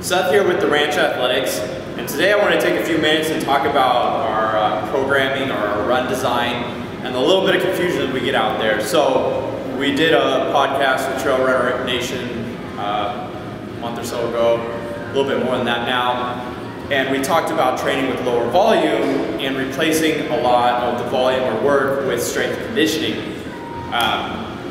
Seth here with the Ranch Athletics, and today I want to take a few minutes and talk about our programming, our run design, and the little bit of confusion that we get out there. So we did a podcast with Trail Runner Nation a month or so ago, a little bit more than that now, and we talked about training with lower volume and replacing a lot of the volume or work with strength conditioning.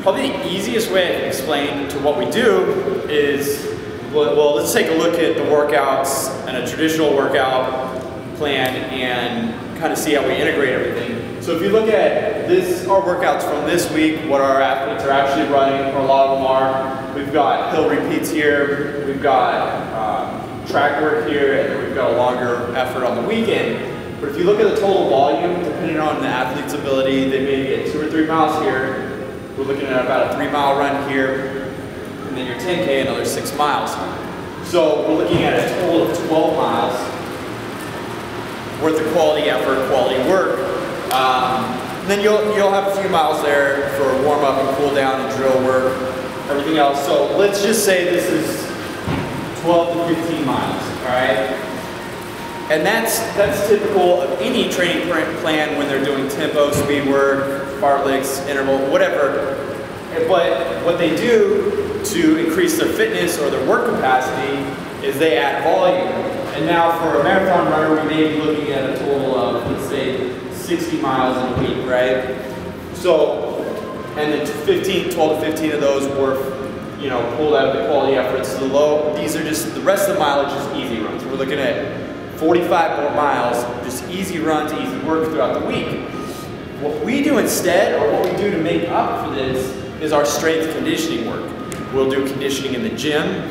Probably the easiest way I can explain to what we do is, well, let's take a look at the workouts and a traditional workout plan and kind of see how we integrate everything. So if you look at this, our workouts from this week, what our athletes are actually running, or a lot of them are, we've got hill repeats here, we've got track work here, and then we've got a longer effort on the weekend. But if you look at the total volume, depending on the athlete's ability, they may get 2 or 3 miles here. We're looking at about a 3-mile run here, and then your 10K, another 6 miles. So we're looking at a total of 12 miles worth of quality effort, quality work. And then you'll have a few miles there for warm up and cool down and drill work, everything else. So let's just say this is 12 to 15 miles, all right? And that's typical of any training plan when they're doing tempo, speed work, fartleks, interval, whatever. But what they do to increase their fitness or their work capacity is they add volume. And now for a marathon runner, we may be looking at a total of, let's say, 60 miles in a week, right? So, and then 12 to 15 of those were, pulled out of the quality efforts. These are just, the rest of the mileage is easy runs. We're looking at 45 more miles, just easy runs, easy work throughout the week. What we do instead, or what we do to make up for this, is our strength conditioning work. We'll do conditioning in the gym,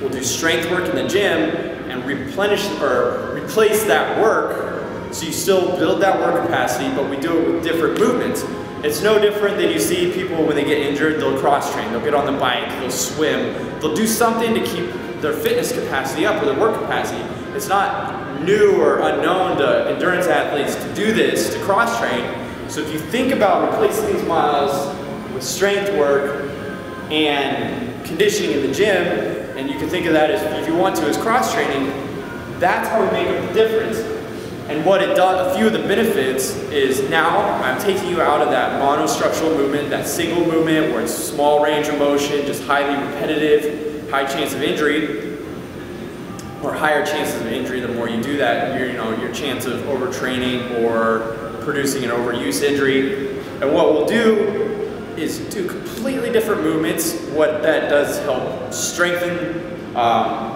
we'll do strength work in the gym, and replenish or replace that work so you still build that work capacity, but we do it with different movements. It's no different than you see people when they get injured, they'll cross train, they'll get on the bike, they'll swim, they'll do something to keep their fitness capacity up or their work capacity. It's not new or unknown to endurance athletes to do this, to cross train. So if you think about replacing these miles with strength work and conditioning in the gym, and you can think of that as, if you want to, as cross training, that's how we make up the difference. And what it does, a few of the benefits is now I'm taking you out of that monostructural movement, that single movement where it's small range of motion, just highly repetitive, high chance of injury, or higher chances of injury. The more you do that, your chance of overtraining or producing an overuse injury. And what we'll do is do completely different movements. What that does help strengthen,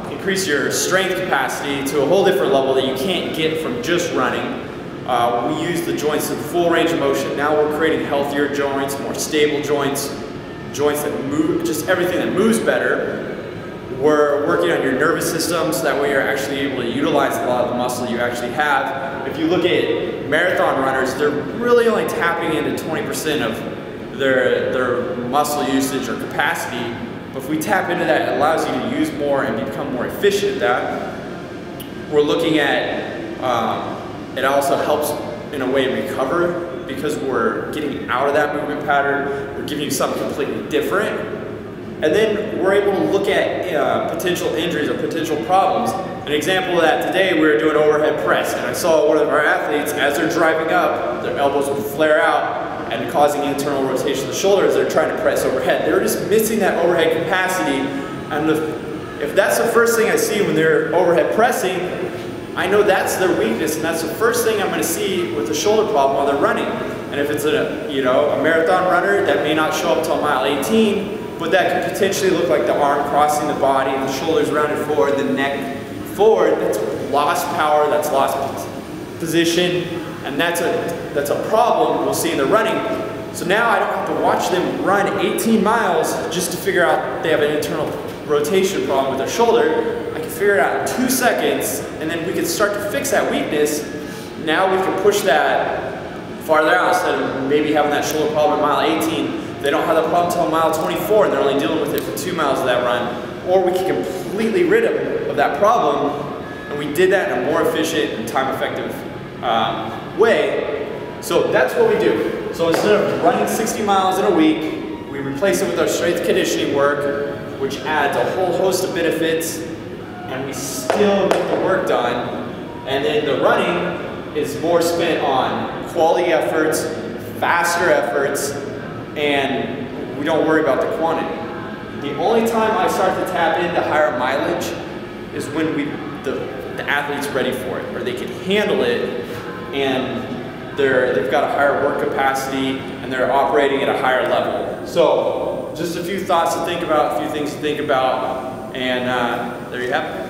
increase your strength capacity to a whole different level that you can't get from just running. We use the joints in full range of motion. Now we're creating healthier joints, more stable joints, joints that move, just everything that moves better. We're working on your nervous system so that way you're actually able to utilize a lot of the muscle you actually have. If you look at marathon runners, they're really only tapping into 20% of their muscle usage or capacity. But if we tap into that, it allows you to use more and become more efficient at that. We're looking at, it also helps in a way recover because we're getting out of that movement pattern. We're giving you something completely different. And then we're able to look at potential injuries or potential problems. An example of that today, we were doing overhead press, and I saw one of our athletes, as they're driving up, their elbows would flare out and causing internal rotation of the shoulder as they're trying to press overhead. They were just missing that overhead capacity, and if that's the first thing I see when they're overhead pressing, I know that's their weakness, and that's the first thing I'm going to see with the shoulder problem while they're running. And if it's a marathon runner, that may not show up till mile 18, but that could potentially look like the arm crossing the body, the shoulders rounded forward, the neck forward. That's lost power, that's lost position, and that's a problem we'll see in the running. So now I don't have to watch them run 18 miles just to figure out they have an internal rotation problem with their shoulder. I can figure it out in 2 seconds, and then we can start to fix that weakness. Now we can push that farther out instead of maybe having that shoulder problem at mile 18. They don't have that problem until mile 24 and they're only dealing with it for 2 miles of that run. Or we can completely rid them of that problem, and we did that in a more efficient and time-effective way. So that's what we do. So instead of running 60 miles in a week, we replace it with our strength conditioning work, which adds a whole host of benefits and we still get the work done. And then the running is more spent on quality efforts, faster efforts, and we don't worry about the quantity. The only time I start to tap into higher mileage is when the athlete's ready for it, or they can handle it, and they've got a higher work capacity, and they're operating at a higher level. So just a few thoughts to think about, a few things to think about, and there you have it.